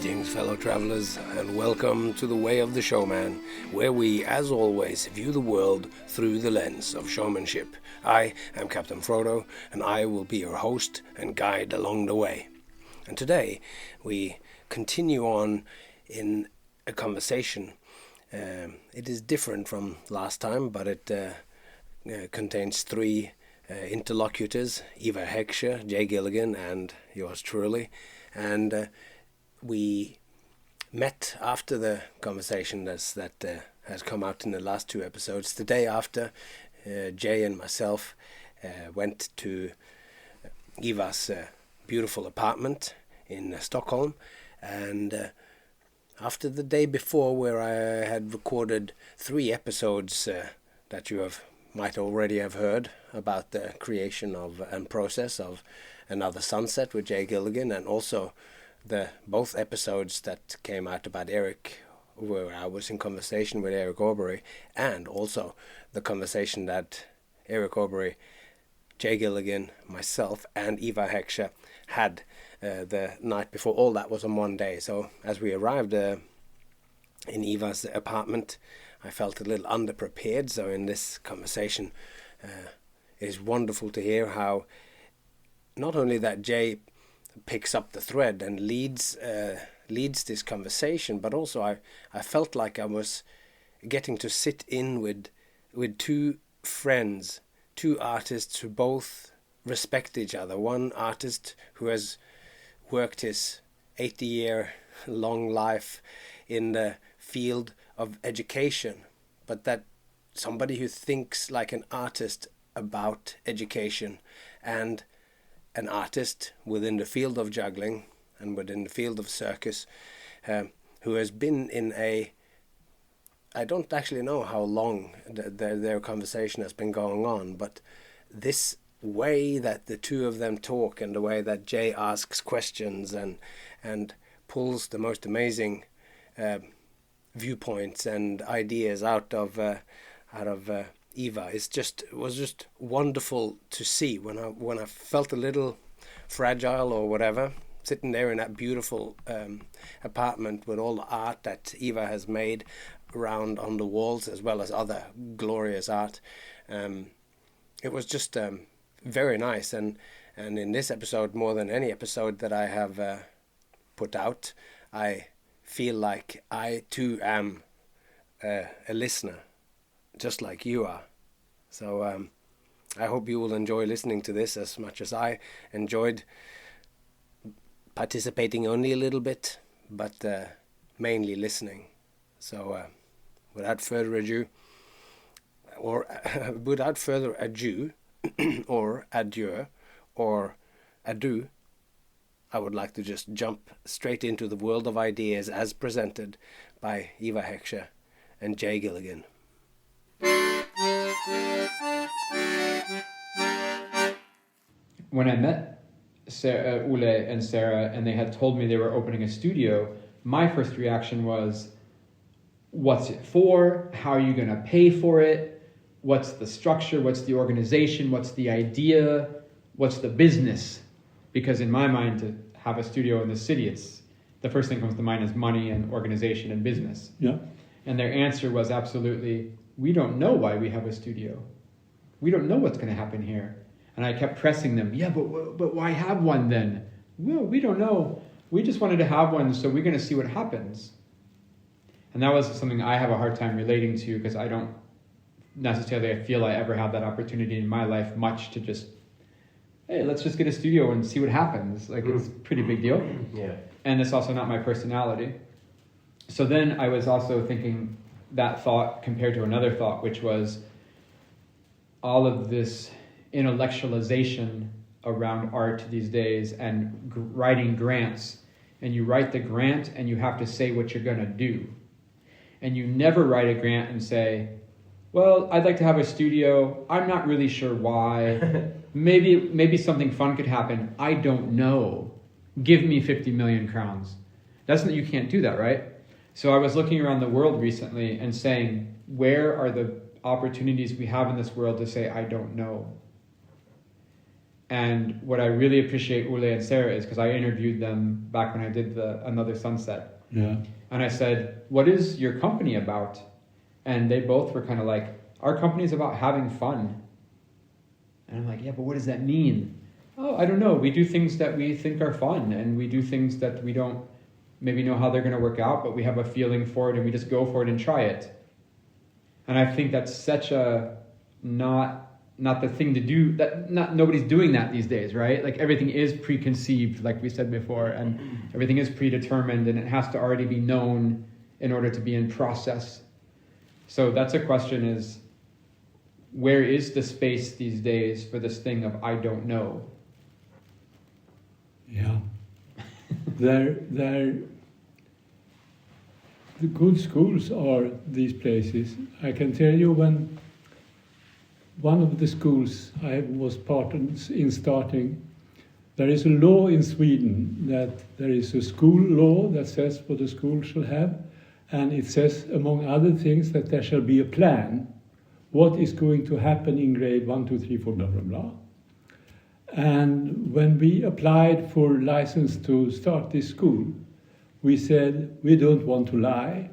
Greetings, fellow travelers, and welcome to the Way of the Showman, where we, as always, view the world through the lens of showmanship. I am Captain Frodo, and I will be your host and guide along the way. And today, we continue on in a conversation. It is different from last time, but it contains three interlocutors, Ivar Hacksher, Jay Gilligan, and yours truly. And we met after the conversation that has come out in the last two episodes. The day after, Jay and myself went to Ivar's beautiful apartment in Stockholm, and after the day before, where I had recorded 3 episodes that you might already have heard about the creation of and process of Another Sunset with Jay Gilligan, and also both episodes that came out about Eric, where I was in conversation with Eric Aubrey, and also the conversation that Eric Aubrey, Jay Gilligan, myself, and Ivar Hacksher had the night before. All that was on one day. So as we arrived in Ivar's apartment, I felt a little underprepared. So in this conversation, it is wonderful to hear how not only that Jay picks up the thread and leads this conversation, but also I felt like I was getting to sit in with 2 friends, 2 artists who both respect each other. One artist who has worked his 80-year-long life in the field of education, but that somebody who thinks like an artist about education, and an artist within the field of juggling and within the field of circus, who has been in I don't actually know how long their conversation has been going on, but this way that the 2 of them talk, and the way that Jay asks questions and pulls the most amazing viewpoints and ideas out of Ivar, was just wonderful to see. When I felt a little fragile or whatever, sitting there in that beautiful apartment with all the art that Ivar has made around on the walls, as well as other glorious art, it was just very nice. And in this episode, more than any episode that I have put out, I feel like I too am a listener, just like you are. So I hope you will enjoy listening to this as much as I enjoyed participating only a little bit, but mainly listening. So without further ado, or adieu, or adieu, I would like to just jump straight into the world of ideas as presented by Ivar Hacksher and Jay Gilligan. When I met Olle and Sarah and they had told me they were opening a studio, my first reaction was, what's it for? How are you going to pay for it? What's the structure? What's the organization? What's the idea? What's the business? Because in my mind, to have a studio in the city, the first thing that comes to mind is money and organization and business. Yeah. And their answer was absolutely, we don't know why we have a studio. We don't know what's going to happen here. And I kept pressing them, but why have one then? Well, we don't know. We just wanted to have one, so we're going to see what happens. And that was something I have a hard time relating to, because I don't necessarily feel I ever have that opportunity in my life much to just, hey, let's just get a studio and see what happens. Like, it's a pretty big deal. Yeah. And it's also not my personality. So then I was also thinking that thought compared to another thought, which was all of this intellectualization around art these days, and writing grants. And you write the grant and you have to say what you're going to do. And you never write a grant and say, well, I'd like to have a studio. I'm not really sure why. Maybe something fun could happen. I don't know. Give me 50 million crowns. You can't do that, right? So I was looking around the world recently and saying, where are the opportunities we have in this world to say, I don't know? And what I really appreciate Olle and Sarah is, because I interviewed them back when I did Another Sunset. Yeah. And I said, what is your company about? And they both were kind of like, our company is about having fun. And I'm like, yeah, but what does that mean? Oh, I don't know. We do things that we think are fun, and we do things that we don't maybe know how they're going to work out, but we have a feeling for it, and we just go for it and try it. And I think that's such a not the thing to do. That nobody's doing that these days, right? Like everything is preconceived, like we said before, and everything is predetermined, and it has to already be known in order to be in process. So that's a question: is where is the space these days for this thing of I don't know? Yeah. The good schools are these places. I can tell you, when one of the schools I was part in starting, there is a law in Sweden that there is a school law that says what a school shall have, and it says, among other things, that there shall be a plan. What is going to happen in grade 1, 2, 3, 4, blah, blah, blah. And when we applied for license to start this school, we said, we don't want to lie.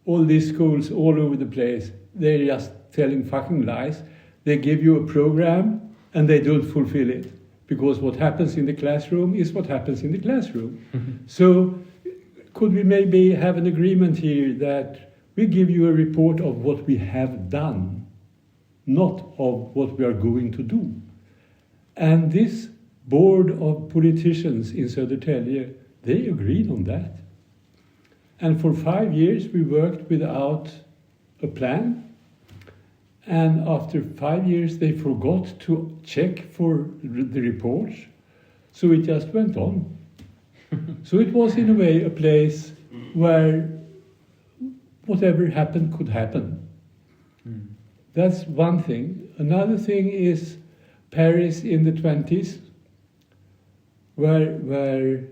All these schools all over the place, they're just telling fucking lies. They give you a program and they don't fulfill it. Because what happens in the classroom is what happens in the classroom. So could we maybe have an agreement here that we give you a report of what we have done, not of what we are going to do? And this board of politicians in Södertälje, they agreed on that. And for 5 years we worked without a plan. And after 5 years they forgot to check for the reports. So it just went on. So it was in a way a place where whatever happened could happen. That's one thing. Another thing is Paris in the 20s, where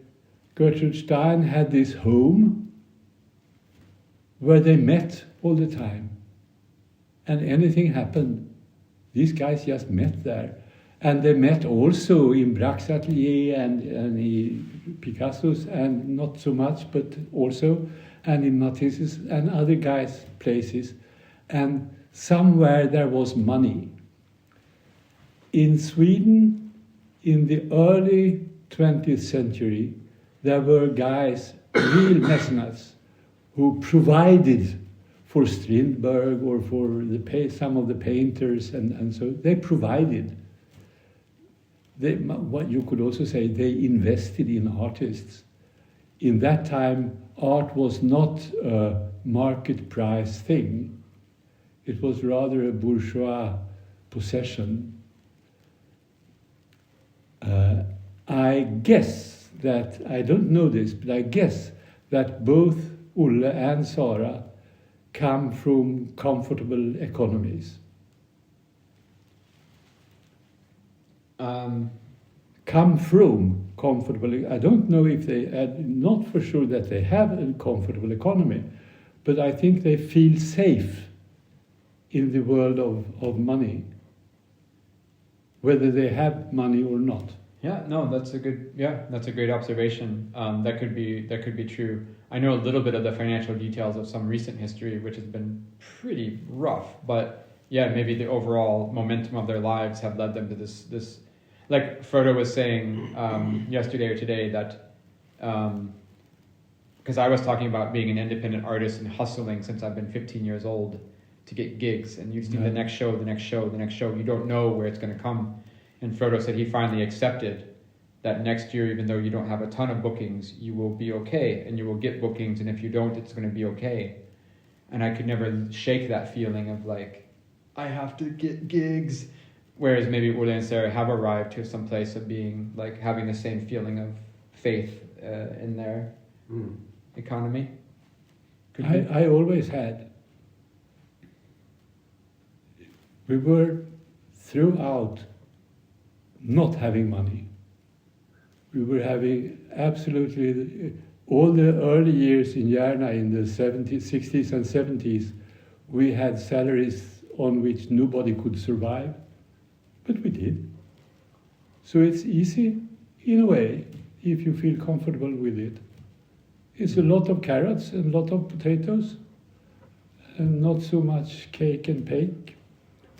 Gertrude Stein had this home where they met all the time. And anything happened, these guys just met there. And they met also in Braque's atelier and in Picasso's, and not so much, but also, and in Matisse's and other guys' places. And somewhere there was money. In Sweden, in the early 20th century, there were guys, real mecenates, who provided for Strindberg or for some of the painters, and so they provided. What you could also say, they invested in artists. In that time, art was not a market price thing. It was rather a bourgeois possession. I guess that, I don't know this, but I guess that both Olle and Sarah come from comfortable economies. Come from comfortable, I don't know if they, not for sure that they have a comfortable economy, but I think they feel safe in the world of money, whether they have money or not. Yeah, no, that's a great observation. That could be true. I know a little bit of the financial details of some recent history, which has been pretty rough, but yeah, maybe the overall momentum of their lives have led them to this. Like Frodo was saying yesterday or today that, because I was talking about being an independent artist and hustling since I've been 15 years old to get gigs, and you see the next show, you don't know where it's going to come. And Frodo said he finally accepted that next year, even though you don't have a ton of bookings, you will be okay, and you will get bookings, and if you don't, it's going to be okay. And I could never shake that feeling of like, I have to get gigs. Whereas maybe Olle and Sarah have arrived to some place of being like having the same feeling of faith in their economy. I always had. We were throughout not having money. We were having absolutely all the early years in Järna in the 70s, 60s and 70s, we had salaries on which nobody could survive, but we did. So it's easy in a way if you feel comfortable with it. It's a lot of carrots and a lot of potatoes, and not so much cake and bake,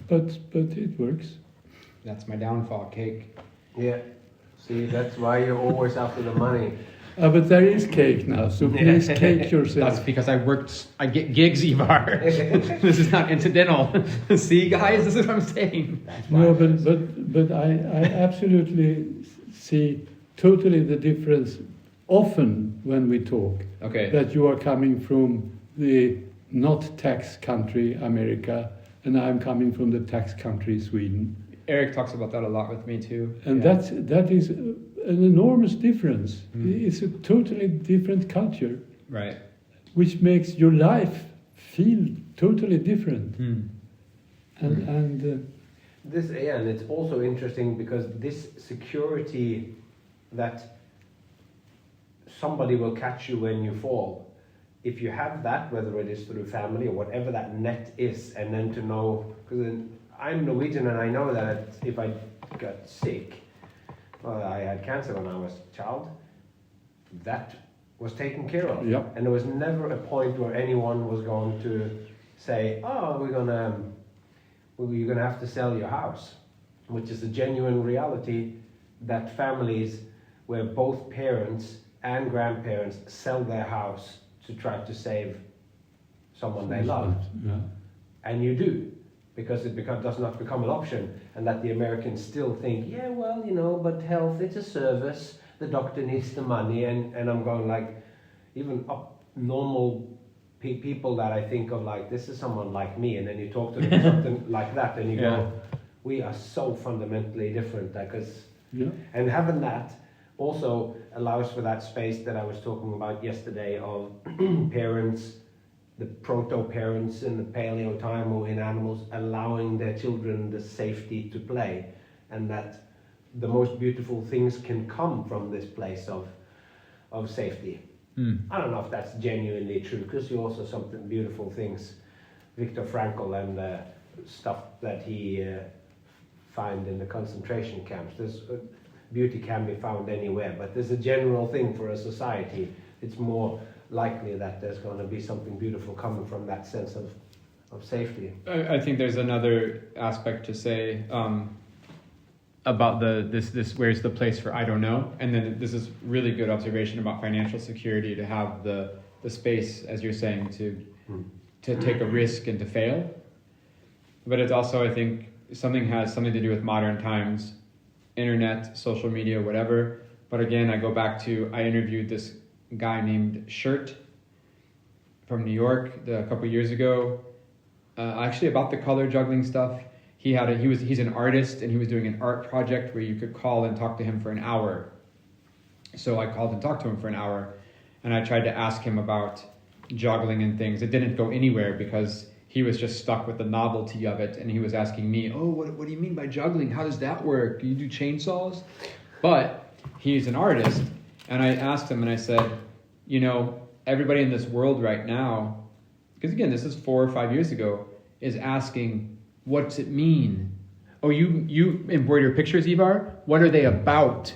but it works. That's my downfall, cake. Yeah. See, that's why you're always after the money. But there is cake now, so please cake yourself. That's because I get gigs, Ivar. This is not incidental. See, guys, this is what I'm saying. No, but I absolutely see totally the difference often when we talk. Okay. That you are coming from the not tax country America, and I'm coming from the tax country Sweden. Eric talks about that a lot with me too. And yeah. that is an enormous difference. It's a totally different culture, right, which makes your life feel totally different. And this, yeah, and it's also interesting because this security that somebody will catch you when you fall, if you have that, whether it is through family or whatever that net is, and then to know, because I'm Norwegian and I know that if I got sick, well, I had cancer when I was a child, that was taken care of. Yep. And there was never a point where anyone was going to say, oh, you're gonna have to sell your house, which is a genuine reality that families where both parents and grandparents sell their house to try to save someone they love. Yeah. And you do, because it does not become an option, and that the Americans still think, yeah, well, but health, it's a service, the doctor needs the money, and I'm going like, even normal people that I think of like, this is someone like me, and then you talk to them something like that, and you go, we are so fundamentally different, and having that also allows for that space that I was talking about yesterday of parents, the proto-parents in the paleo time or in animals, allowing their children the safety to play, and that the most beautiful things can come from this place of safety. I don't know if that's genuinely true, because you also something beautiful things, Viktor Frankl and the stuff that he found in the concentration camps. Beauty can be found anywhere, but there's a general thing for a society. It's more likely that there's going to be something beautiful coming from that sense of safety. I think there's another aspect to say about this where's the place for I don't know, and then this is really good observation about financial security, to have the space, as you're saying, to take a risk and to fail. But it's also, I think, has something to do with modern times, internet, social media, whatever. But again, I go back to, I interviewed this guy named Shirt from New York a couple years ago, actually about the color juggling stuff. He's an artist, and he was doing an art project where you could call and talk to him for an hour. So I called and talked to him for an hour, and I tried to ask him about juggling and things. It didn't go anywhere because he was just stuck with the novelty of it, and he was asking me, oh, what do you mean by juggling? How does that work? Do you do chainsaws? But he's an artist, and I asked him, and I said, everybody in this world right now, because again, this is 4 or 5 years ago, is asking, what's it mean? Oh, you embroider pictures, Ivar? What are they about?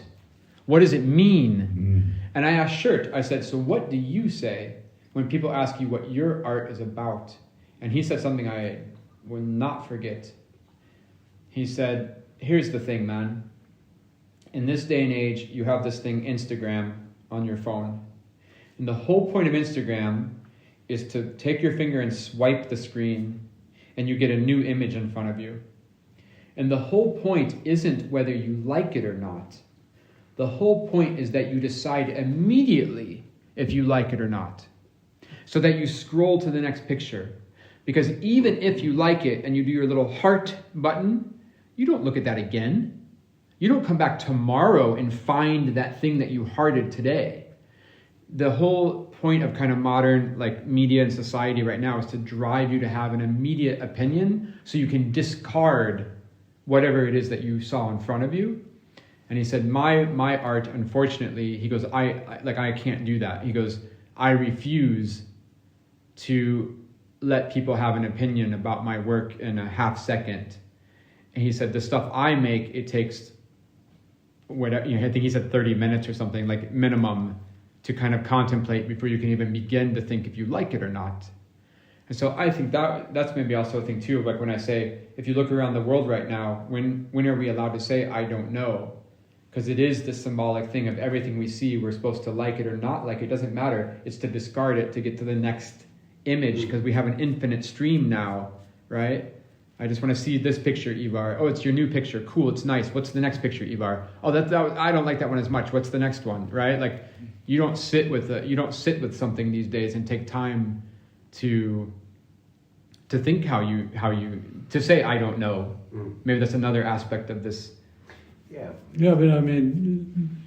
What does it mean? And I asked Shirt, I said, so what do you say when people ask you what your art is about? And he said something I will not forget. He said, here's the thing, man. In this day and age, you have this thing, Instagram, on your phone. And the whole point of Instagram is to take your finger and swipe the screen, and you get a new image in front of you. And the whole point isn't whether you like it or not. The whole point is that you decide immediately if you like it or not, so that you scroll to the next picture. Because even if you like it and you do your little heart button, you don't look at that again. You don't come back tomorrow and find that thing that you hearted today. The whole point of kind of modern media and society right now is to drive you to have an immediate opinion so you can discard whatever it is that you saw in front of you. And he said, my art, unfortunately, he goes, I can't do that. He goes, I refuse to let people have an opinion about my work in a half second. And he said, the stuff I make, it takes whatever, I think he said 30 minutes or something, like minimum, to kind of contemplate before you can even begin to think if you like it or not. And so I think that's maybe also a thing too, like when I say, if you look around the world right now, when are we allowed to say, I don't know? Because it is the symbolic thing of everything we see, we're supposed to like it or not like it, doesn't matter. It's to discard it to get to the next image, because we have an infinite stream now, right? I just want to see this picture, Ivar. Oh, it's your new picture. Cool, it's nice. What's the next picture, Ivar? Oh, I don't like that one as much. What's the next one, right? Like, you don't sit with something these days and take time to think how you to say I don't know. Maybe that's another aspect of this. Yeah, but I mean,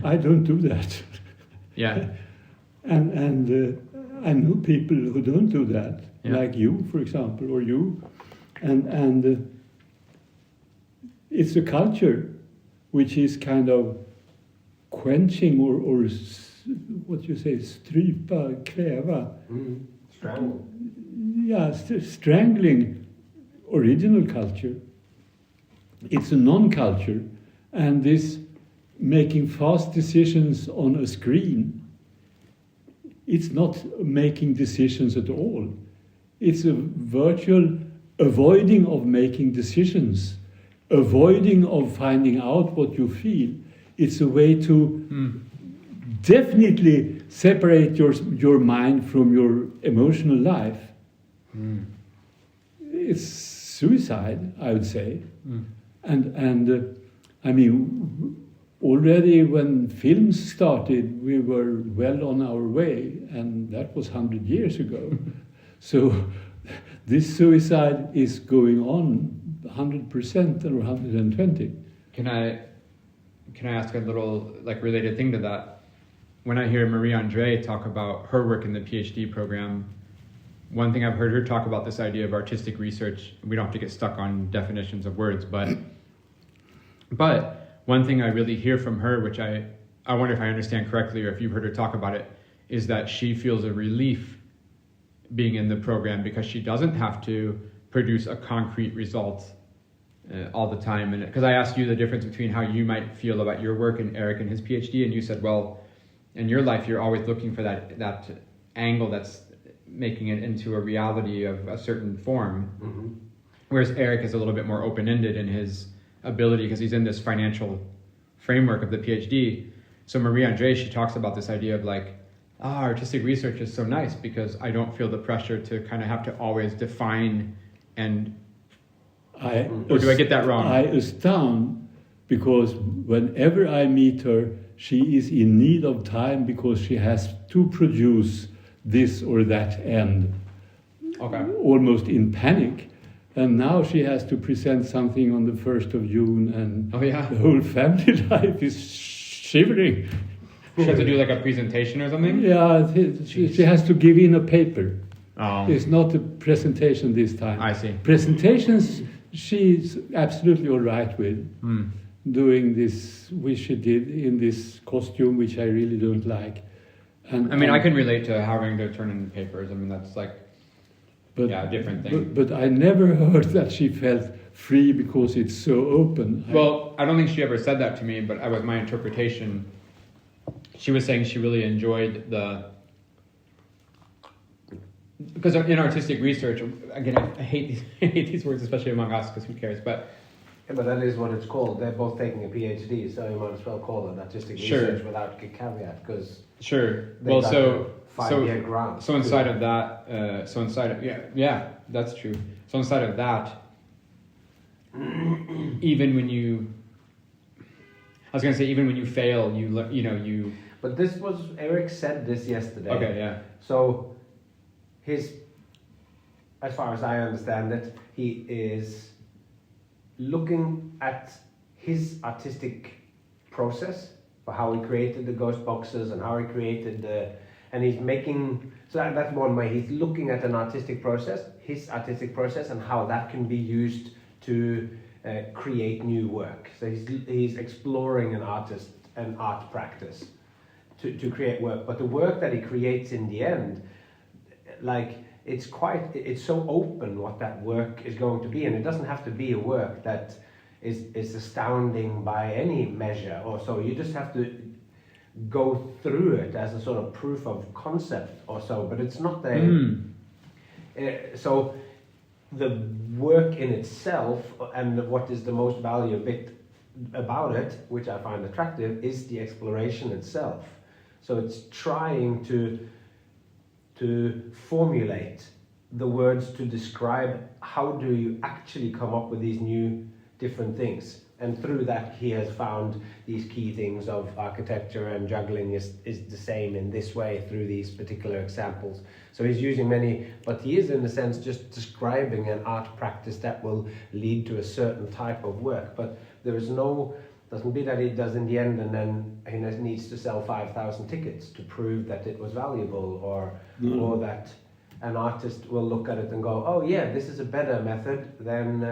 I don't do that. Yeah. And I know people who don't do that, like you, for example, or you, and it's a culture which is kind of quenching or what you say, strypa, kräva. Strangle. Yeah, strangling original culture. It's a non-culture, and this making fast decisions on a screen, it's not making decisions at all. It's a virtual avoiding of making decisions, avoiding of finding out what you feel. It's a way to definitely separate your mind from your emotional life. It's suicide, I would say. And I mean, already when films started, we were well on our way, and that was 100 years ago. So this suicide is going on 100% or 120. Can I ask a little like related thing to that? When I hear Marie-Andre talk about her work in the PhD program, one thing I've heard her talk about this idea of artistic research, we don't have to get stuck on definitions of words, but one thing I really hear from her, which I wonder if I understand correctly or if you've heard her talk about it, is that she feels a relief being in the program because she doesn't have to produce a concrete result all the time. And because I asked you the difference between how you might feel about your work and Eric and his PhD, and you said, well, in your life, you're always looking for that angle that's making it into a reality of a certain form. Whereas Eric is a little bit more open-ended in his ability because he's in this financial framework of the PhD. So Marie-Andre, she talks about this idea of like, artistic research is so nice because I don't feel the pressure to kind of have to always define and... or do I get that wrong? I astound because whenever I meet her, she is in need of time because she has to produce this or that end. Okay. Almost in panic. And now she has to present something on the 1st of June, and the whole family life is shivering. She has to do like a presentation or something? Yeah, she has to give in a paper. Oh. It's not a presentation this time. I see. Presentations, she's absolutely all right with. Doing this, which she did in this costume, which I really don't like. And I mean, I can relate to having to turn in papers. I mean, that's like, a different thing. But I never heard that she felt free because it's so open. Well, I don't think she ever said that to me, but that was my interpretation. She was saying she really enjoyed because in artistic research, again, I hate these words, especially among us, because who cares, but... Yeah, but that is what it's called. They're both taking a PhD, so you might as well call it artistic research without a caveat, because well, so 5-year grant. So inside of that, that's true. So inside of that, even when you fail, you. But this was Eric said this yesterday. Okay, yeah. So as far as I understand it, he is looking at his artistic process for how he created the ghost boxes and how he created and he's making, so that's one way, he's looking at his artistic process and how that can be used to create new work. So he's exploring an art practice to create work, but the work that he creates in the end, like it's so open what that work is going to be, and it doesn't have to be a work that is astounding by any measure or so. You just have to go through it as a sort of proof of concept or so, but it's not so the work in itself, and what is the most valuable bit about it, which I find attractive, is the exploration itself. So it's trying to formulate the words to describe how do you actually come up with these new different things. And through that he has found these key things of architecture, and juggling is the same in this way through these particular examples. So he's using many, but he is in a sense just describing an art practice that will lead to a certain type of work. But there is doesn't be that he does in the end and then he needs to sell 5,000 tickets to prove that it was valuable, or that an artist will look at it and go, oh yeah, this is a better method than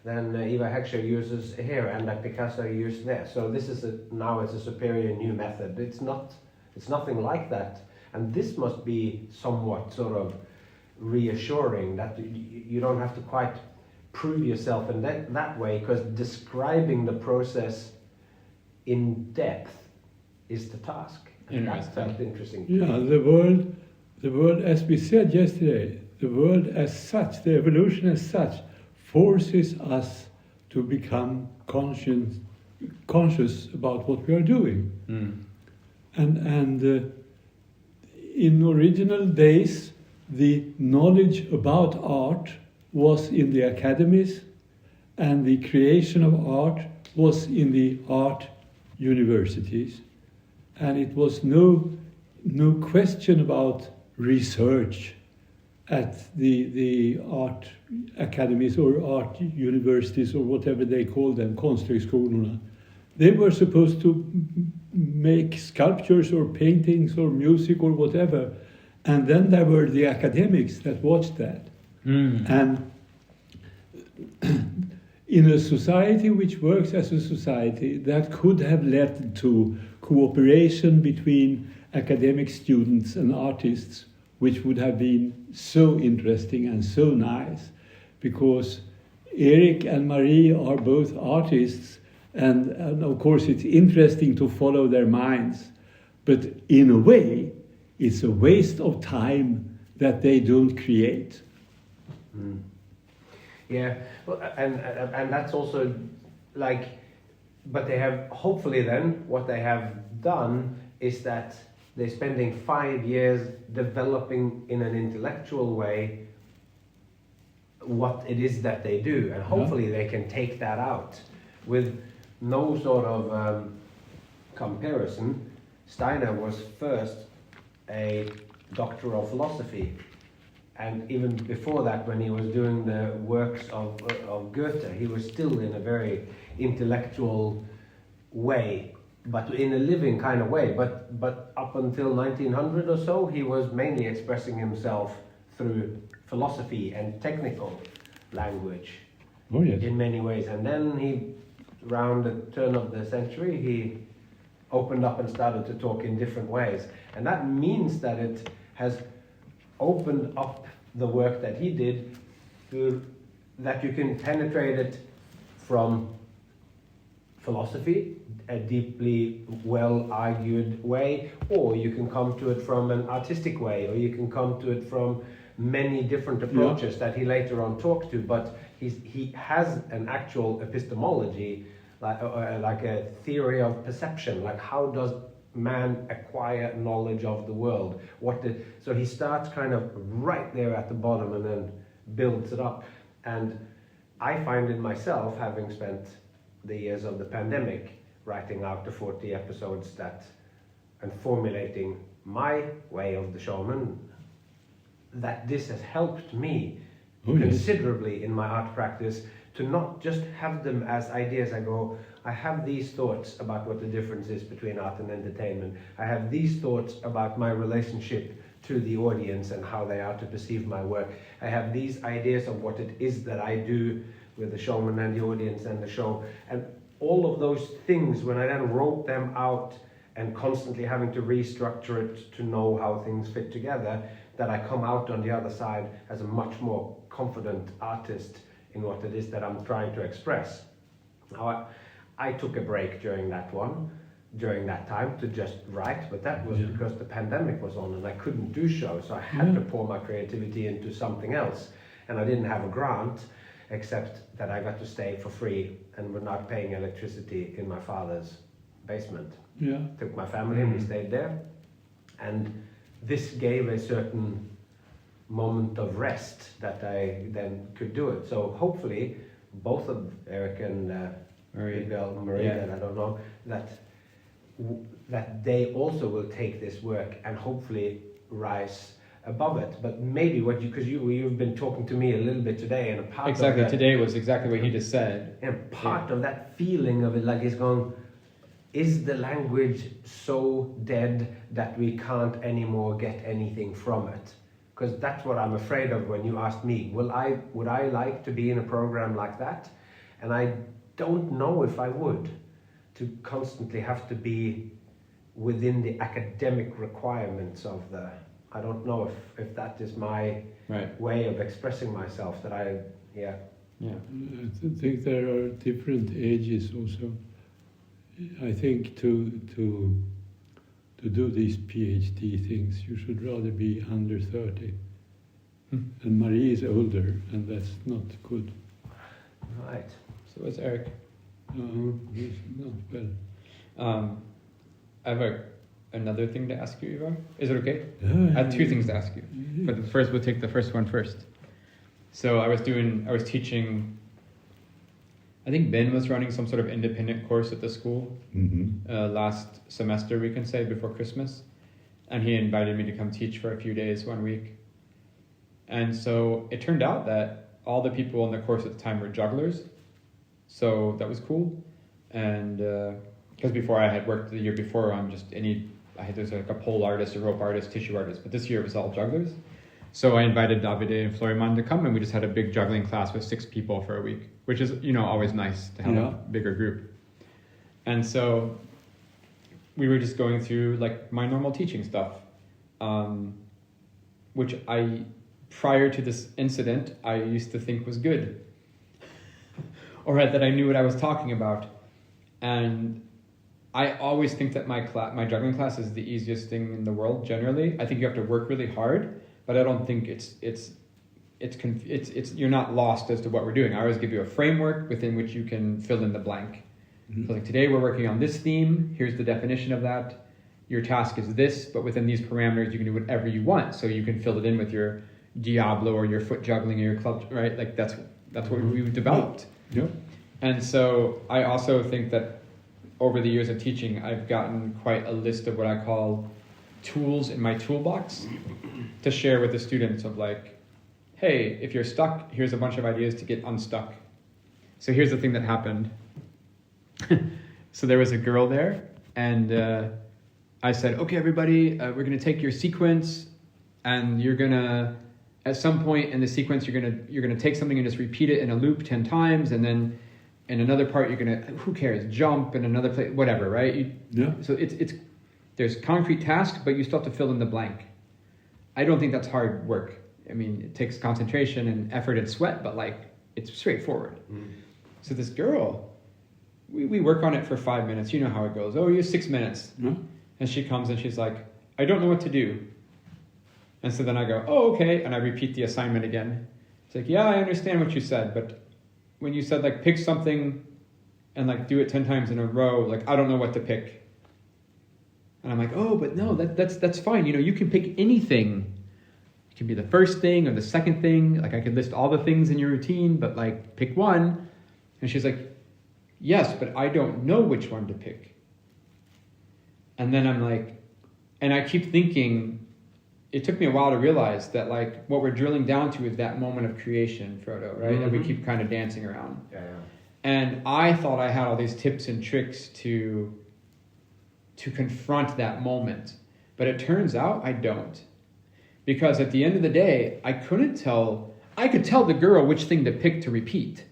Ivar Hacksher uses here and that Picasso used there. So this is now it's a superior new method. It's nothing like that. And this must be somewhat sort of reassuring that you don't have to quite prove yourself in that way, because describing the process in depth is the task. And that's interesting. Yeah, the world, as we said yesterday, the world as such, the evolution as such, forces us to become conscious about what we are doing. And in original days, the knowledge about art was in the academies, and the creation of art was in the art universities. And it was no question about research at the art academies or art universities or whatever they call them, konsthögskolorna. They were supposed to make sculptures or paintings or music or whatever, and then there were the academics that watched that. And in a society which works as a society, that could have led to cooperation between academic students and artists, which would have been so interesting and so nice, because Eric and Marie are both artists, and of course it's interesting to follow their minds, but in a way it's a waste of time that they don't create. Yeah, well, and that's also like, but they have, hopefully then, what they have done is that they're spending 5 years developing in an intellectual way what it is that they do, and hopefully they can take that out with no sort of comparison. Steiner was first a doctor of philosophy, and even before that, when he was doing the works of Goethe, he was still in a very intellectual way, but in a living kind of way. But up until 1900 or so, he was mainly expressing himself through philosophy and technical language in many ways. And then he, around the turn of the century, he opened up and started to talk in different ways. And that means that it has opened up the work that he did, that you can penetrate it from philosophy, a deeply well-argued way, or you can come to it from an artistic way, or you can come to it from many different approaches that he later on talked to. But he has an actual epistemology, like a theory of perception, like how does man acquire knowledge of the world? So he starts kind of right there at the bottom and then builds it up. And I find in myself, having spent the years of the pandemic writing out the 40 episodes and formulating my way of the showman, that this has helped me considerably in my art practice, to not just have them as ideas. I have these thoughts about what the difference is between art and entertainment. I have these thoughts about my relationship to the audience and how they are to perceive my work. I have these ideas of what it is that I do with the showman and the audience and the show. And all of those things, when I then wrote them out and constantly having to restructure it to know how things fit together, that I come out on the other side as a much more confident artist in what it is that I'm trying to express. Now, I took a break during that time to just write, but that was because the pandemic was on and I couldn't do shows, so I had to pour my creativity into something else. And I didn't have a grant, except that I got to stay for free and we're not paying electricity in my father's basement. Yeah. Took my family and we stayed there. And this gave a certain moment of rest that I then could do it. So hopefully both of Eric and Marie, that I don't know, that they also will take this work and hopefully rise above it. But maybe because you've been talking to me a little bit today, and a part of that, today was exactly what he just said. And part of that feeling of it, like, is going, is the language so dead that we can't anymore get anything from it? Because that's what I'm afraid of when you asked me, would I like to be in a program like that? And I don't know if I would, to constantly have to be within the academic requirements of the, I don't know if that is my way of expressing myself, I think there are different ages also. I think to do these PhD things, you should rather be under 30. And Marie is older, and that's not good. Right. So is Eric. He's not well. I have another thing to ask you, Ivar. Is it okay? Yeah, I have two things to ask you, but we'll take the first one first. So I was teaching. I think Ben was running some sort of independent course at the school last semester, we can say, before Christmas, and he invited me to come teach for a few days, 1 week. And so it turned out that all the people in the course at the time were jugglers, so that was cool. And because before I had worked the year before on there's like a pole artist, a rope artist, tissue artist, but this year it was all jugglers. So I invited Davide and Floriman to come, and we just had a big juggling class with 6 people for a week, which is, always nice to have a bigger group. And so we were just going through like my normal teaching stuff, which prior to this incident, I used to think was good, or that I knew what I was talking about. And I always think that my juggling class is the easiest thing in the world. Generally, I think you have to work really hard, but I don't think it's you're not lost as to what we're doing. I always give you a framework within which you can fill in the blank. So like today we're working on this theme. Here's the definition of that. Your task is this, but within these parameters you can do whatever you want. So you can fill it in with your Diablo or your foot juggling or your club, right? Like that's what we've developed. Yeah. And so I also think that over the years of teaching, I've gotten quite a list of what I call tools in my toolbox to share with the students of like, hey, if you're stuck, here's a bunch of ideas to get unstuck. So here's the thing that happened. So there was a girl there, and I said, okay, everybody, we're going to take your sequence, and you're going to, at some point in the sequence, you're going to take something and just repeat it in a loop 10 times, and then in another part, you're going to, who cares, jump in another place, whatever, right? So it's there's concrete tasks, but you still have to fill in the blank. I don't think that's hard work. I mean, it takes concentration and effort and sweat, but like, it's straightforward. So this girl, we work on it for 5 minutes. You know how it goes. Oh, you have 6 minutes. And she comes and she's like, I don't know what to do. And so then I go, oh, okay. And I repeat the assignment again. It's like, yeah, I understand what you said, but when you said like pick something and like do it 10 times in a row, like I don't know what to pick. And I'm like, oh, but no, that's fine. You can pick anything. It can be the first thing or the second thing. Like I could list all the things in your routine, but like pick one. And she's like, yes, but I don't know which one to pick. And then I'm like, and I keep thinking, it took me a while to realize that like what we're drilling down to is that moment of creation, Frodo, right? That we keep kind of dancing around. And I thought I had all these tips and tricks to confront that moment. But it turns out I don't. Because at the end of the day, I could tell the girl which thing to pick to repeat.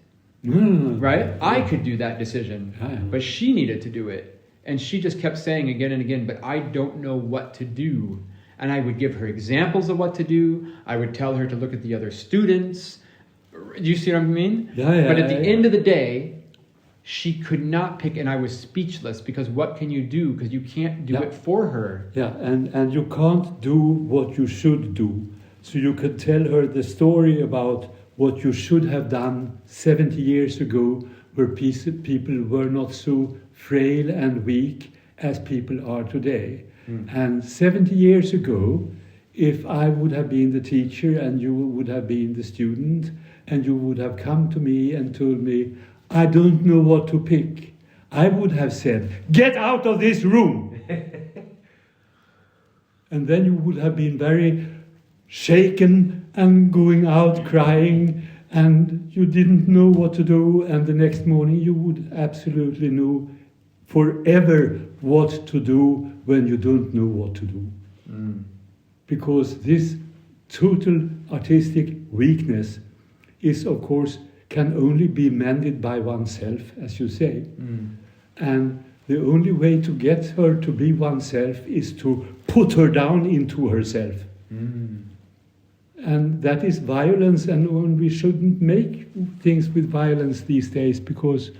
Right? I could do that decision, but she needed to do it. And she just kept saying again and again, but I don't know what to do. And I would give her examples of what to do. I would tell her to look at the other students. Do you see what I mean? Yeah, but at the end of the day, she could not pick, and I was speechless, because what can you do? Because you can't do it for her. Yeah, and you can't do what you should do. So you could tell her the story about what you should have done 70 years ago, where people were not so frail and weak as people are today. And 70 years ago, if I would have been the teacher and you would have been the student, and you would have come to me and told me, I don't know what to pick, I would have said, get out of this room! And then you would have been very shaken and going out crying, and you didn't know what to do, and the next morning you would absolutely know forever what to do when you don't know what to do. Because this total artistic weakness is, of course, can only be mended by oneself, as you say. And the only way to get her to be oneself is to put her down into herself. And that is violence, and we shouldn't make things with violence these days, because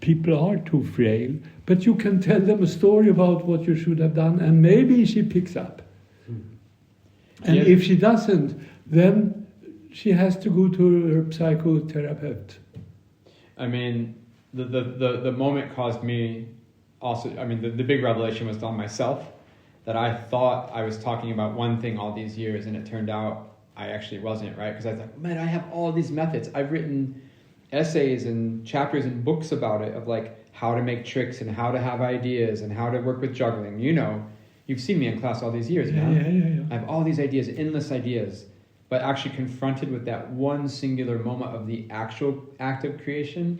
people are too frail. But you can tell them a story about what you should have done, and maybe she picks up. And if she doesn't, then she has to go to her psychotherapist. I mean, the moment caused me also, I mean, the big revelation was on myself, that I thought I was talking about one thing all these years, and it turned out I actually wasn't, right? Because I thought, man, I have all these methods. I've written essays and chapters and books about it, of like how to make tricks and how to have ideas and how to work with juggling. You know, you've seen me in class all these years now. Yeah. I have all these ideas, endless ideas, but actually confronted with that one singular moment of the actual act of creation,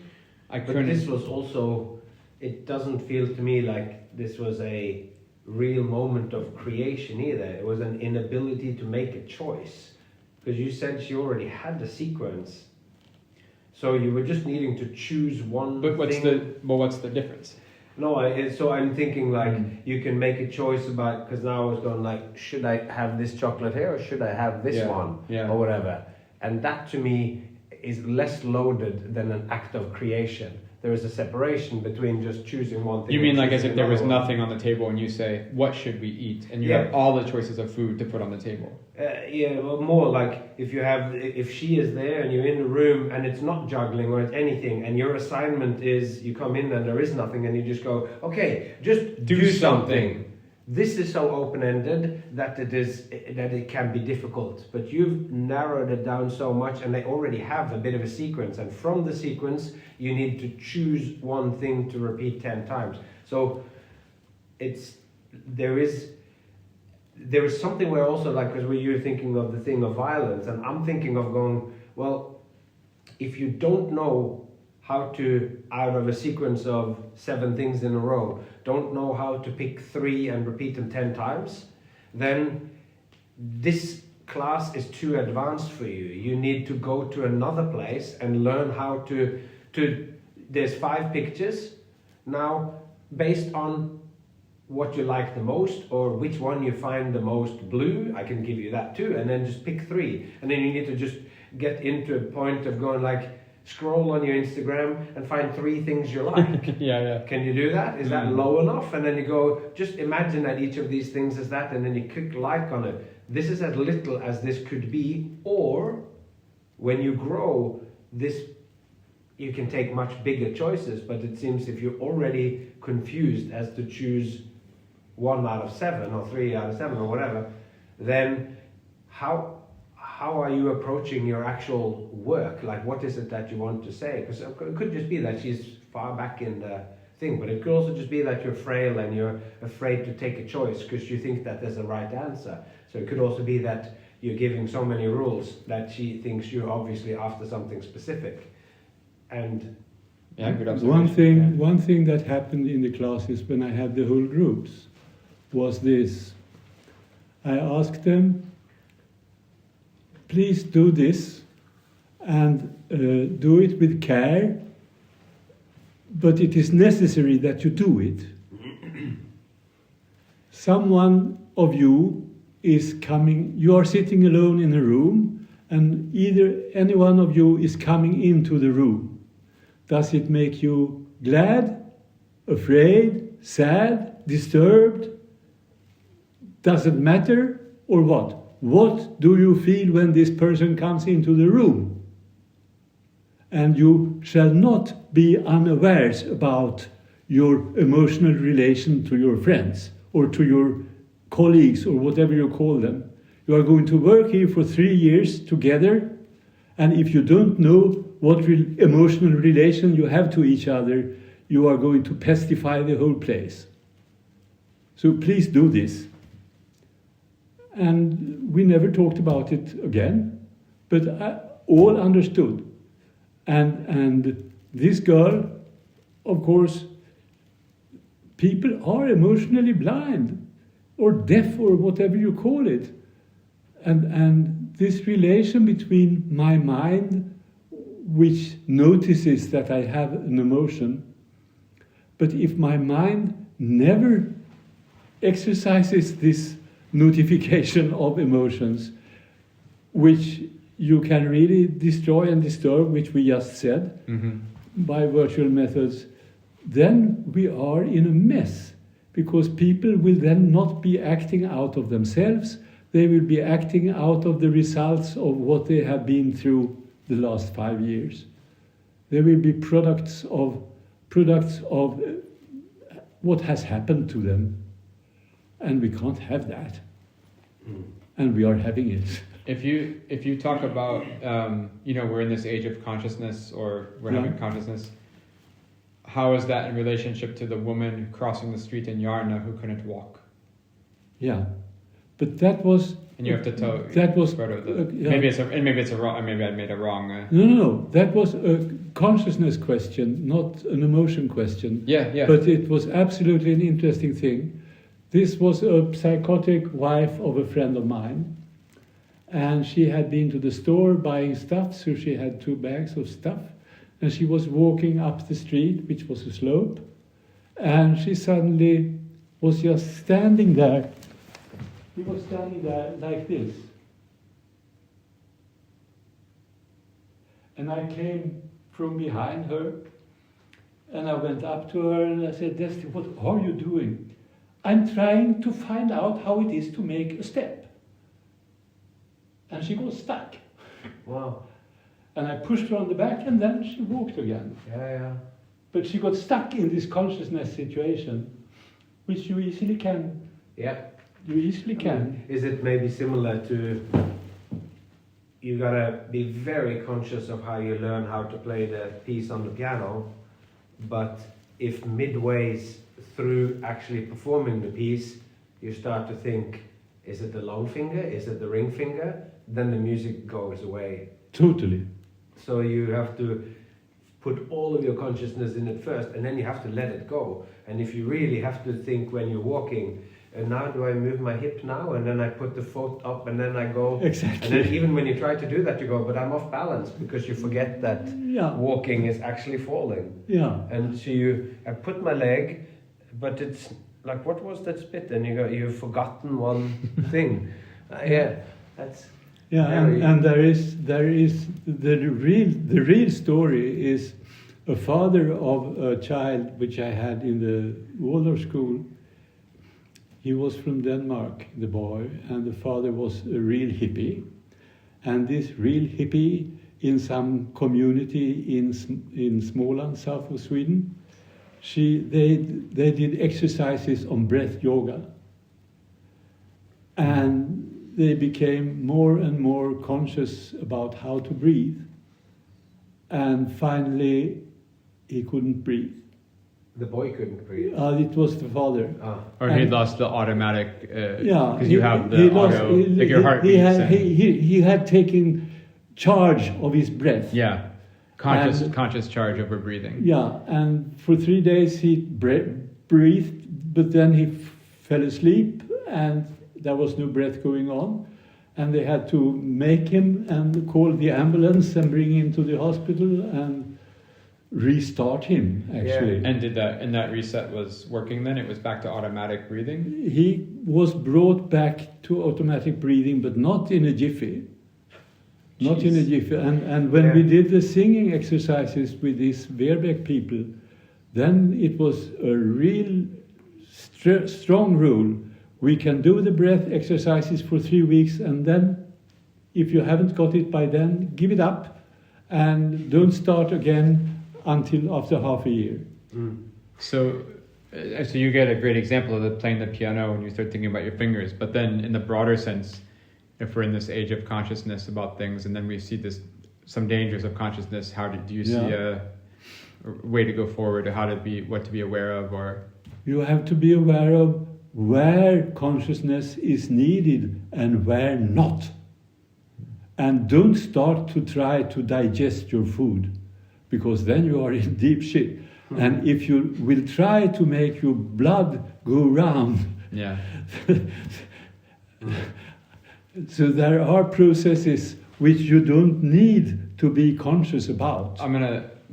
I couldn't. But this was also, it doesn't feel to me like this was a real moment of creation either. It was an inability to make a choice. Because you said she already had the sequence. So you were just needing to choose one But what's thing. what's the difference? No, so I'm thinking like you can make a choice about, because now I was going like, should I have this chocolate here or should I have this one or whatever? And that to me is less loaded than an act of creation. There is a separation between just choosing one thing. You mean like as if there was nothing on the table and you say, what should we eat? And you have all the choices of food to put on the table. Well, more like if she is there and you're in the room and it's not juggling or it's anything, and your assignment is you come in and there is nothing and you just go, okay, just do something. This is so open-ended that it can be difficult, but you've narrowed it down so much, and they already have a bit of a sequence, and from the sequence you need to choose one thing to repeat 10 times. So there is something where also, like, because you're thinking of the thing of violence, and I'm thinking of going, well, if you don't know how to, out of a sequence of 7 things in a row, don't know how to pick 3 and repeat them 10 times, then this class is too advanced for you. You need to go to another place and learn how to there's 5 pictures. Now, based on what you like the most or which one you find the most blue, I can give you that too, and then just pick 3. And then you need to just get into a point of going like, scroll on your Instagram and find 3 things you like. Yeah. Can you do that? Is that low enough? And then you go, just imagine that each of these things is that, and then you click like on it. This is as little as this could be, or when you grow, you can take much bigger choices, but it seems if you're already confused as to choose 1 out of 7 or 3 out of 7 or whatever, then how are you approaching your actual work? Like, what is it that you want to say? Because it could just be that she's far back in the thing, but it could also just be that you're frail and you're afraid to take a choice because you think that there's a right answer. So it could also be that you're giving so many rules that she thinks you're obviously after something specific. And good observation. One thing that happened in the classes when I had the whole groups was this. I asked them, please do this and do it with care, but it is necessary that you do it. someone of you is coming, you are sitting alone in a room, and either any one of you is coming into the room. Does it make you glad, afraid, sad, disturbed? Does it matter, or what? What do you feel when this person comes into the room? And you shall not be unawares about your emotional relation to your friends or to your colleagues or whatever you call them. You are going to work here for 3 years together, and if you don't know what emotional relation you have to each other, you are going to pestify the whole place. So please do this. And we never talked about it again, but all understood. And this girl, of course, people are emotionally blind or deaf or whatever you call it. And this relation between my mind, which notices that I have an emotion, but if my mind never exercises this notification of emotions, which you can really destroy and disturb, which we just said, by virtual methods, then we are in a mess, because people will then not be acting out of themselves, they will be acting out of the results of what they have been through the last 5 years. They will be products of what has happened to them. And we can't have that. And we are having it. If you talk about, we're in this age of consciousness, or we're having consciousness, how is that in relationship to the woman crossing the street in Yarna who couldn't walk? Yeah, but that was... And you have to tell... That was... maybe it's a wrong... Maybe I made a wrong... No. That was a consciousness question, not an emotion question. Yeah. But it was absolutely an interesting thing. This was a psychotic wife of a friend of mine. And she had been to the store buying stuff, so she had 2 bags of stuff. And she was walking up the street, which was a slope. And she suddenly was just standing there. He was standing there like this. And I came from behind her. And I went up to her and I said, Desti, what are you doing? I'm trying to find out how it is to make a step. And she got stuck. Wow. And I pushed her on the back, and then she walked again. Yeah. But she got stuck in this consciousness situation, which you easily can. Yeah. You easily can. Is it maybe similar to, you gotta be very conscious of how you learn how to play the piece on the piano, but if midways through actually performing the piece, you start to think, is it the long finger, is it the ring finger? Then the music goes away. Totally. So you have to put all of your consciousness in it first, and then you have to let it go. And if you really have to think when you're walking, now do I move my hip now? And then I put the foot up, and then I go. Exactly. And then even when you try to do that, you go, but I'm off balance, because you forget that walking is actually falling. Yeah. And so I put my leg, but it's like, what was that spit? And you go, you've forgotten one thing. That's... Yeah, and there is the real story is a father of a child which I had in the Waldorf school. He was from Denmark, the boy, and the father was a real hippie. And this real hippie in some community in Småland, south of Sweden, they did exercises on breath yoga. And they became more and more conscious about how to breathe. And finally, he couldn't breathe. The boy couldn't breathe? It was the father. Or he lost the automatic... Because you have the auto... like your heart beats. He had taken charge of his breath. Yeah. Conscious charge over breathing. Yeah, and for 3 days he breathed, but then he fell asleep, and there was no breath going on, and they had to make him and call the ambulance and bring him to the hospital, and restart him, actually. And that reset was working then? It was back to automatic breathing? He was brought back to automatic breathing, but not in a jiffy. Not in a jiffy. And when we did the singing exercises with these Verbeck people, then it was a real strong rule. We can do the breath exercises for 3 weeks, and then if you haven't got it by then, give it up and don't start again until after half a year. So you get a great example of playing the piano when you start thinking about your fingers. But then in the broader sense, if we're in this age of consciousness about things, and then we see some dangers of consciousness, how do you see a way to go forward, or what to be aware of? Or you have to be aware of where consciousness is needed and where not. And don't start to try to digest your food, because then you are in deep shit. And if you will try to make your blood go round, so there are processes which you don't need to be conscious about.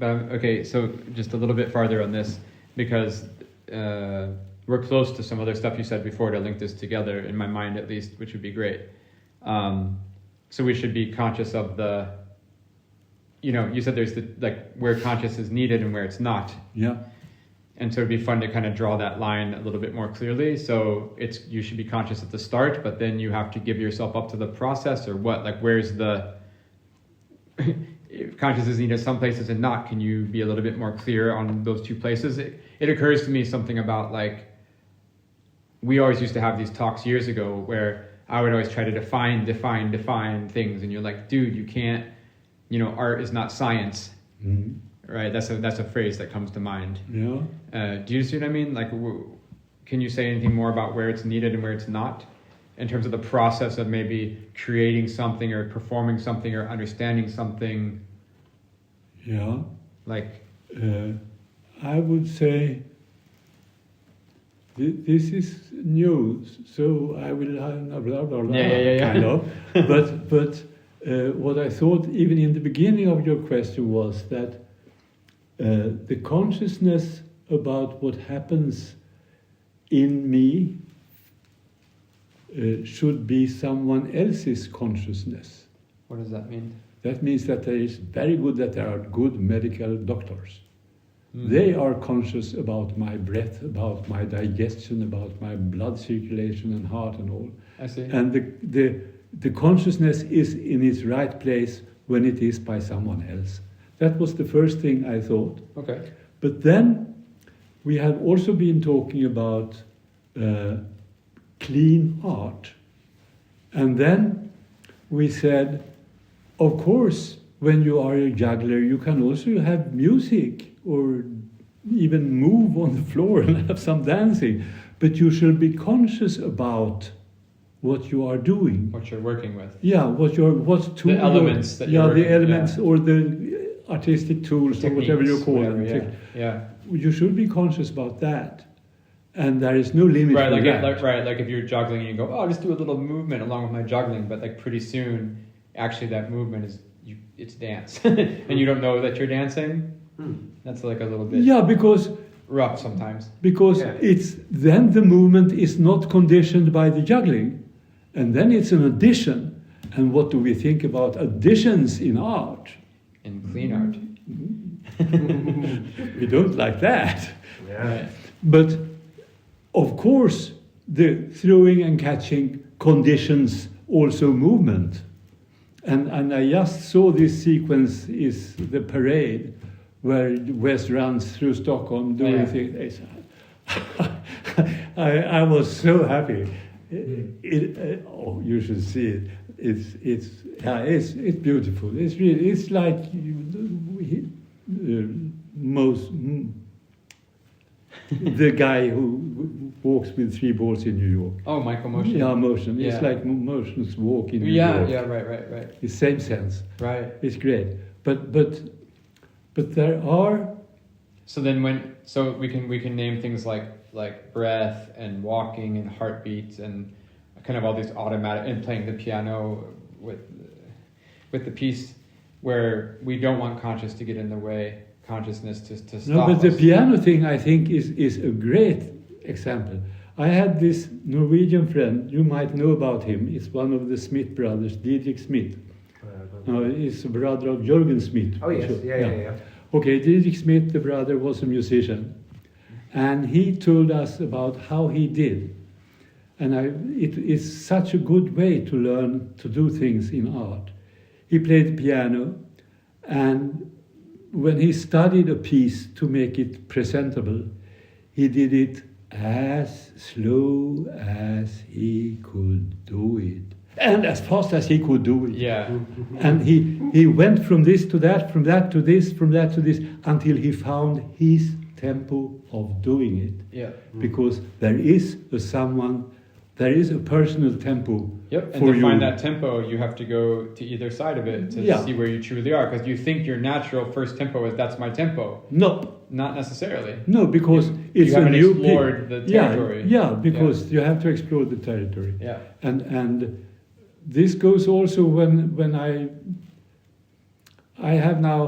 Okay, so just a little bit farther on this, because we're close to some other stuff you said before to link this together, in my mind at least, which would be great. So we should be conscious of you said there's where conscious is needed and where it's not. Yeah. And so it'd be fun to kind of draw that line a little bit more clearly. So you should be conscious at the start, but then you have to give yourself up to the process, or what? Like, where's the if conscious is needed some places and not? Can you be a little bit more clear on those two places? It occurs to me something about, like, we always used to have these talks years ago where I would always try to define things, and you're like, dude, you can't, art is not science, right? That's a phrase that comes to mind. Yeah. Do you see what I mean? Like, can you say anything more about where it's needed and where it's not, in terms of the process of maybe creating something or performing something or understanding something? Yeah. Like, I would say this is news, so I will blah blah blah, kind of. But what I thought, even in the beginning of your question, was that the consciousness about what happens in me should be someone else's consciousness. What does that mean? That means that there are good medical doctors. They are conscious about my breath, about my digestion, about my blood circulation and heart and all. I see. And the consciousness is in its right place when it is by someone else. That was the first thing I thought. Okay. But then we have also been talking about clean art. And then we said, of course, when you are a juggler, you can also have music, or even move on the floor and have some dancing. But you should be conscious about what you are doing. What you're working with. Yeah, what tool. The elements that you're working with. Yeah, the elements, or the artistic tools, or whatever you call them. Yeah. You should be conscious about that. And there is no limit to that. Like if you're juggling and you go, oh, I'll just do a little movement along with my juggling, but like pretty soon, actually that movement it's dance. And you don't know that you're dancing. That's like a little bit because rough sometimes. Because it's then the movement is not conditioned by the juggling, and then it's an addition. And what do we think about additions in art? In clean art. We don't like that. Yeah. But of course, the throwing and catching conditions also movement. And I just saw this sequence is the parade where West runs through Stockholm doing things. I was so happy. You should see it. It's beautiful. It's like the guy who walks with 3 balls in New York. Oh, Michael Motion. Yeah, Motion. It's like Motion's walk in New Yeah, York. right. The same sense. Right. It's great. But there are. So then we can name things like breath and walking and heartbeats and kind of all these automatic, and playing the piano with the piece where we don't want conscious to get in the way, consciousness to stop No, but the us. piano thing, I think, is a great example. I had this Norwegian friend, you might know about him. It's one of the Smith brothers, Didrik Smith. He's a brother of Jürgen Smith. Oh, yes. Yeah. Okay, Didrik Smith, the brother, was a musician. And he told us about how he did. And it is such a good way to learn to do things in art. He played piano, and when he studied a piece to make it presentable, he did it as slow as he could do it. And as fast as he could do it. Yeah. And he went from this to that, from that to this, from that to this, until he found his tempo of doing it. Yeah. Because there is a personal tempo. Yep, and for to find you. that tempo, you have to go to either side of it to Yeah. see where you truly are. Because you think your natural first tempo is that's my tempo. No, Not necessarily. no, because it's you a haven't new explored the territory. Yeah, because you have to explore the territory. Yeah. And this goes also when I have now,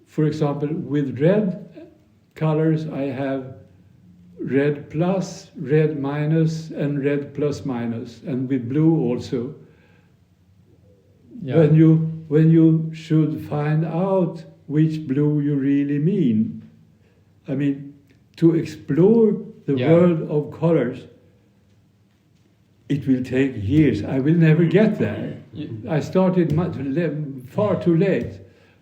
for example, with red colors, I have red plus, red minus, and red plus minus, and with blue also. Yeah. When you should find out which blue you really mean, I mean, to explore the Yeah. world of colors, it will take years. I will never get there. I started far too late,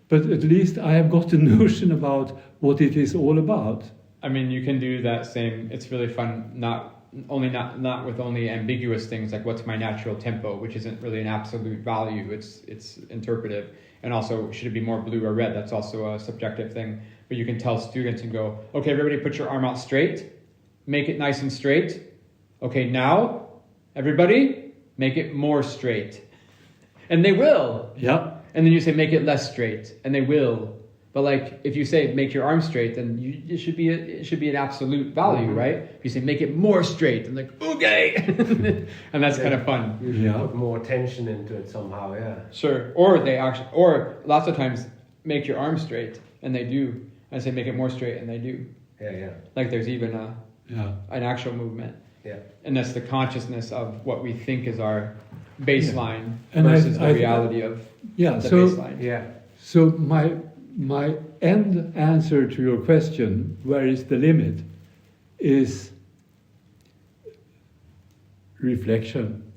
but at least I have got a notion about what it is all about. I mean, you can do that same. It's really fun. Not with only ambiguous things like what's my natural tempo, which isn't really an absolute value. It's interpretive, and also should it be more blue or red? That's also a subjective thing. But you can tell students and go, okay, everybody, put your arm out straight, make it nice and straight. Okay, now everybody, make it more straight, and they will. Yeah. And then you say make it less straight, and they will. But like if you say make your arm straight, then it should be an absolute value, right? If you say make it more straight, and like okay, and that's kind of fun. You should put more tension into it somehow, yeah. Sure. Or lots of times make your arm straight, and they do. I say make it more straight, and they do. Yeah. Like there's even an actual movement. Yeah. And that's the consciousness of what we think is our baseline And versus I the reality of the so baseline. Yeah. So my end answer to your question, where is the limit, is reflection.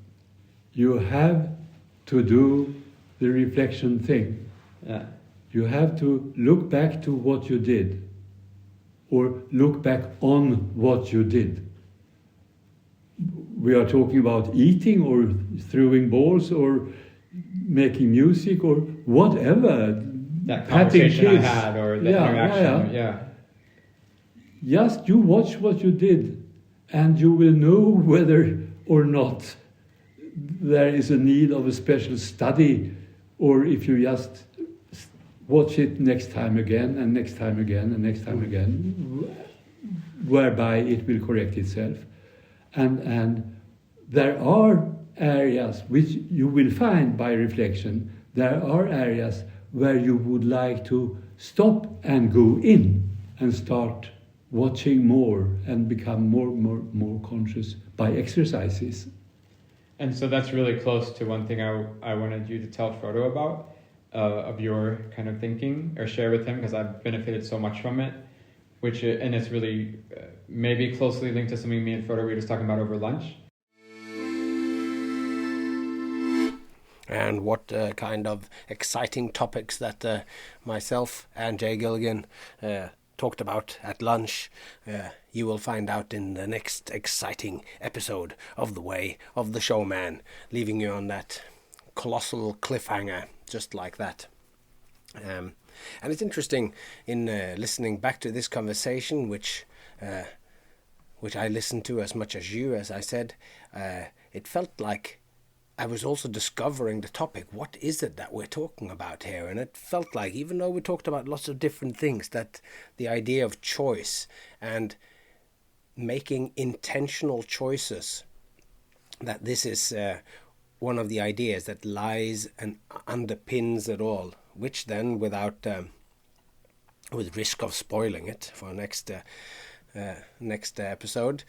You have to do the reflection thing. Yeah. You have to look back to what you did, or look back on what you did. We are talking about eating or throwing balls or making music or whatever. That Patting conversation I kids. had or the Yeah, interaction. yeah. Just you watch what you did, and you will know whether or not there is a need of a special study, or if you just watch it next time again and next time again and next time again, whereby it will correct itself. And there are areas which you will find by reflection. There are areas where you would like to stop and go in and start watching more and become more conscious by exercises. And so that's really close to one thing I wanted you to tell Frodo about, of your kind of thinking, or share with him, because I've benefited so much from it, and it's really maybe closely linked to something me and Frodo were just talking about over lunch. And what kind of exciting topics that myself and Jay Gilligan talked about at lunch, you will find out in the next exciting episode of The Way of the Showman, leaving you on that colossal cliffhanger, just like that. And it's interesting in listening back to this conversation, which I listened to as much as you, as I said, it felt like I was also discovering the topic. What is it that we're talking about here? And it felt like, even though we talked about lots of different things, that the idea of choice and making intentional choices, that this is one of the ideas that lies and underpins it all, which then, without with risk of spoiling it for next episode,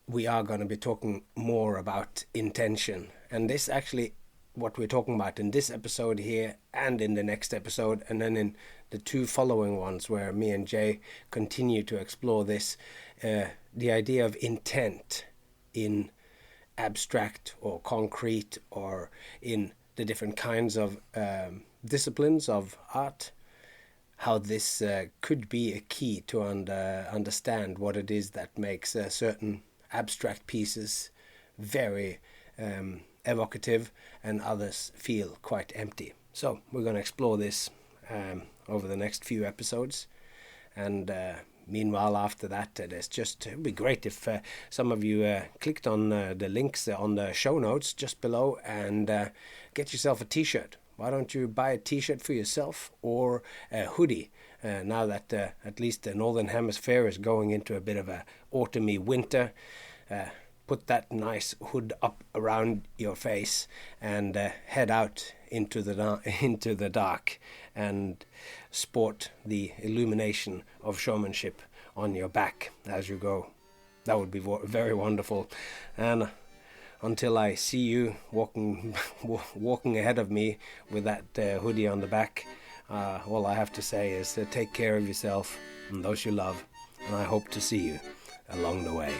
we are going to be talking more about intention. And this actually, what we're talking about in this episode here and in the next episode, and then in the two following ones where me and Jay continue to explore this, the idea of intent in abstract or concrete, or in the different kinds of disciplines of art, how this could be a key to understand what it is that makes certain abstract pieces very evocative and others feel quite empty. So we're going to explore this over the next few episodes, and meanwhile after that, it would be great if some of you clicked on the links on the show notes just below and get yourself a t-shirt. Why don't you buy a t-shirt for yourself, or a hoodie, now that at least the Northern Hemisphere is going into a bit of a autumny winter. Put that nice hood up around your face and head out into the dark and sport the illumination of showmanship on your back as you go. That would be very wonderful. And until I see you walking ahead of me with that hoodie on the back, all I have to say is take care of yourself and those you love, and I hope to see you along the way.